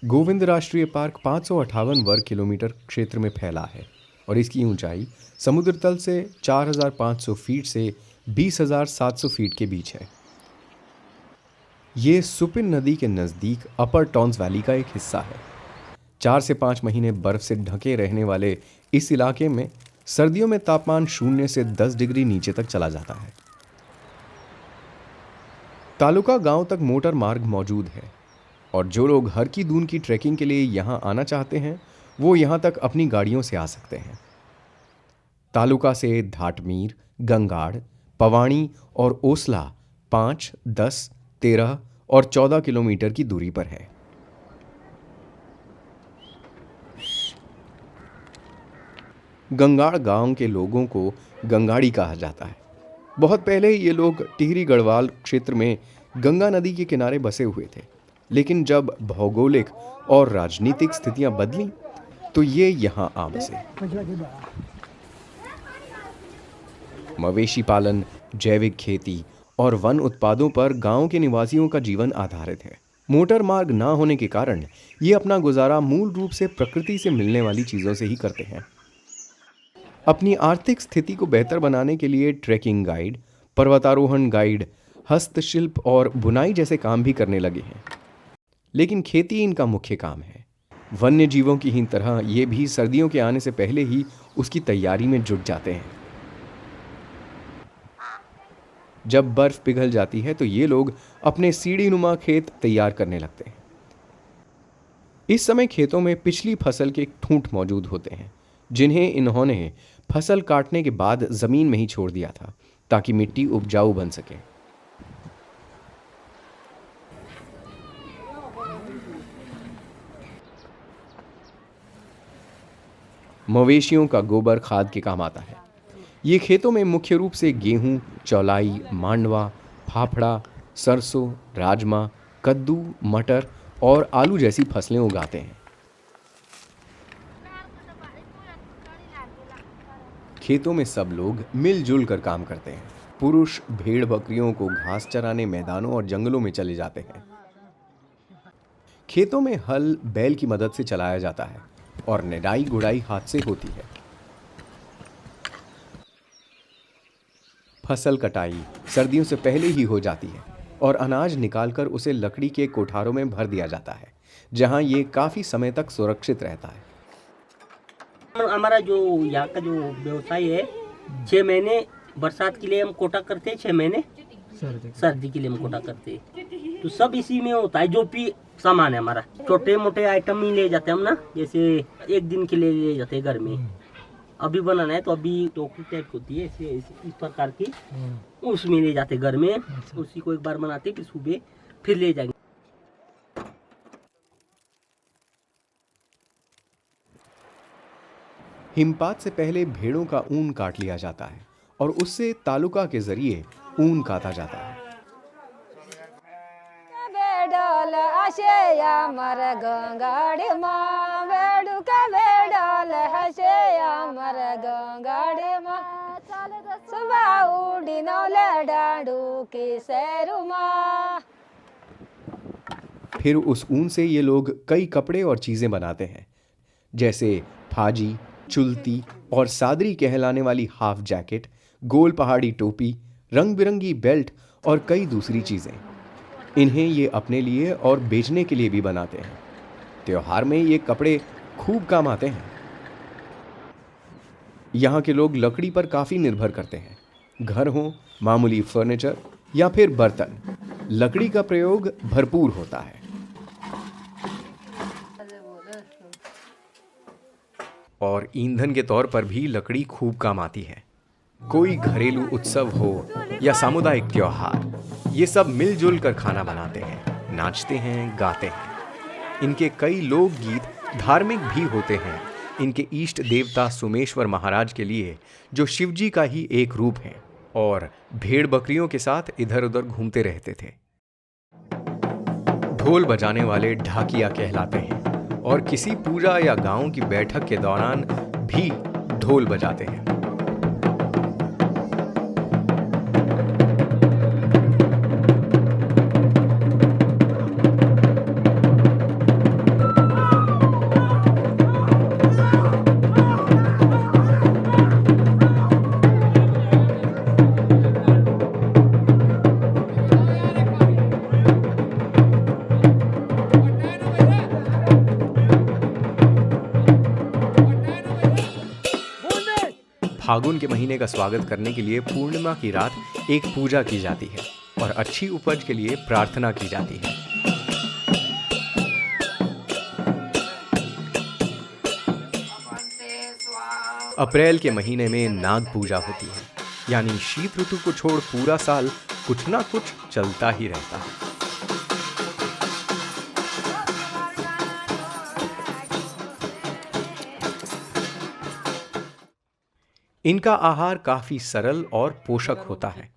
गोविंद राष्ट्रीय पार्क 558 वर्ग किलोमीटर क्षेत्र में फैला है और इसकी ऊंचाई समुद्र तल से 4,500 फीट से 20,700 फीट के बीच है। ये सुपिन नदी के नज़दीक अपर टॉन्स वैली का एक हिस्सा है। 4 से 5 महीने बर्फ से ढके रहने वाले इस इलाके में सर्दियों में तापमान 0 से 10 डिग्री नीचे तक चला जाता है। तालुका गांव तक मोटर मार्ग मौजूद है और जो लोग हर की दून की ट्रैकिंग के लिए यहां आना चाहते हैं वो यहां तक अपनी गाड़ियों से आ सकते हैं। तालुका से धाटमीर, गंगाड़, पवाणी और ओसला 5, 10, 13 और 14 किलोमीटर की दूरी पर है। गंगाड़ गांव के लोगों को गंगाड़ी कहा जाता है। बहुत पहले ये लोग टिहरी गढ़वाल क्षेत्र में गंगा नदी के किनारे बसे हुए थे, लेकिन जब भौगोलिक और राजनीतिक स्थितियां बदली तो ये यहां आ बसे। मवेशी पालन, जैविक खेती और वन उत्पादों पर गांव के निवासियों का जीवन आधारित है। मोटर मार्ग ना होने के कारण ये अपना गुजारा मूल रूप से प्रकृति से मिलने वाली चीजों से ही करते हैं। अपनी आर्थिक स्थिति को बेहतर बनाने के लिए ट्रैकिंग गाइड, पर्वतारोहण गाइड, हस्तशिल्प और बुनाई जैसे काम भी करने लगे हैं। लेकिन खेती इनका मुख्य काम है। वन्य जीवों की ही तरह ये भी सर्दियों के आने से पहले ही उसकी तैयारी में जुट जाते हैं। जब बर्फ पिघल जाती है तो ये लोग अपने सीढ़ीनुमा खेत तैयार करने लगते हैं। इस समय खेतों में पिछली फसल के ठूंठ मौजूद होते हैं, जिन्हें इन्होंने फसल काटने के बाद जमीन में ही छोड़ दिया था ताकि मिट्टी उपजाऊ बन सके। मवेशियों का गोबर खाद के काम आता है। ये खेतों में मुख्य रूप से गेहूं, चौलाई, मांडवा, फाफड़ा, सरसों, राजमा, कद्दू, मटर और आलू जैसी फसलें उगाते हैं। खेतों में सब लोग मिलजुल कर काम करते हैं। पुरुष भेड़ बकरियों को घास चराने मैदानों और जंगलों में चले जाते हैं। खेतों में हल बैल की मदद से चलाया जाता है और निराई गुड़ाई हाथ से होती है। फसल कटाई सर्दियों से पहले ही हो जाती है और अनाज निकालकर उसे लकड़ी के कोठारों में भर दिया जाता है, जहां ये काफी समय तक सुरक्षित रहता है। हमारा जो यहाँ का जो व्यवसाय है, 6 महीने बरसात के लिए हम कोटा करते हैं, 6 महीने सर्दी के लिए हम कोटा करते हैं। तो सब इसी में होता है। जो भी सामान है हमारा, छोटे मोटे आइटम ही ले जाते हैं हम ना, जैसे एक दिन के लिए ले जाते हैं घर में। अभी बनाना है तो अभी टोकरी टाइप होती है इस प्रकार की, उसमें ले जाते घर में। उसी को एक बार बनाते फिर सुबह फिर ले जाएंगे। हिमपात से पहले भेड़ों का ऊन काट लिया जाता है और उससे तालुका के जरिए ऊन काटा जाता है। फिर उस ऊन से ये लोग कई कपड़े और चीजें बनाते हैं, जैसे फाजी, चुलती और सादरी कहलाने वाली हाफ जैकेट, गोल पहाड़ी टोपी, रंग बिरंगी बेल्ट और कई दूसरी चीजें। इन्हें ये अपने लिए और बेचने के लिए भी बनाते हैं। त्योहार में ये कपड़े खूब काम आते हैं। यहाँ के लोग लकड़ी पर काफी निर्भर करते हैं। घर हो, मामूली फर्नीचर या फिर बर्तन, लकड़ी का प्रयोग भरपूर होता है। और ईंधन के तौर पर भी लकड़ी खूब काम आती है। कोई घरेलू उत्सव हो या सामुदायिक त्योहार, ये सब मिलजुल कर खाना बनाते हैं, नाचते हैं, गाते हैं। इनके कई लोकगीत धार्मिक भी होते हैं। इनके इष्ट देवता सोमेश्वर महाराज के लिए, जो शिवजी का ही एक रूप हैं और भेड़ बकरियों के साथ इधर उधर घूमते रहते थे। ढोल बजाने वाले ढाकिया कहलाते हैं और किसी पूजा या गांव की बैठक के दौरान भी ढोल बजाते हैं। फागुन के महीने का स्वागत करने के लिए पूर्णिमा की रात एक पूजा की जाती है और अच्छी उपज के लिए प्रार्थना की जाती है। अप्रैल के महीने में नाग पूजा होती है, यानी शीत ऋतु को छोड़ पूरा साल कुछ ना कुछ चलता ही रहता है। इनका आहार काफी सरल और पोषक होता है।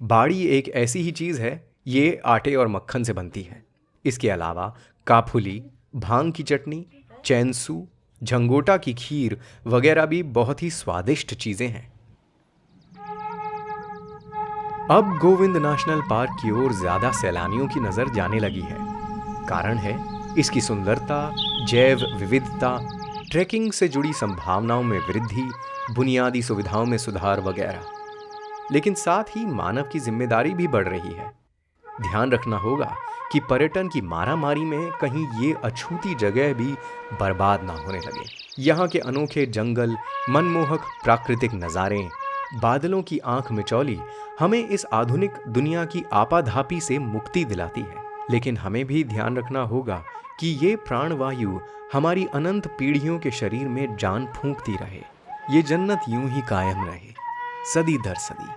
बाड़ी एक ऐसी ही चीज है, ये आटे और मक्खन से बनती है। इसके अलावा काफुली, भांग की चटनी, चैनसू, झंगोटा की खीर वगैरह भी बहुत ही स्वादिष्ट चीजें हैं। अब गोविंद नेशनल पार्क की ओर ज्यादा सैलानियों की नजर जाने लगी है। कारण है इसकी सुंदरता, जैव विविधता, ट्रैकिंग से जुड़ी संभावनाओं में वृद्धि, बुनियादी सुविधाओं में सुधार वगैरह। लेकिन साथ ही मानव की जिम्मेदारी भी बढ़ रही है। ध्यान रखना होगा कि पर्यटन की मारामारी में कहीं ये अछूती जगह भी बर्बाद ना होने लगे। यहाँ के अनोखे जंगल, मनमोहक प्राकृतिक नज़ारे, बादलों की आंख मिचौली हमें इस आधुनिक दुनिया की आपाधापी से मुक्ति दिलाती है। लेकिन हमें भी ध्यान रखना होगा कि ये प्राणवायु हमारी अनंत पीढ़ियों के शरीर में जान फूंकती रहे। ये जन्नत यूं ही कायम रहे, सदी दर सदी।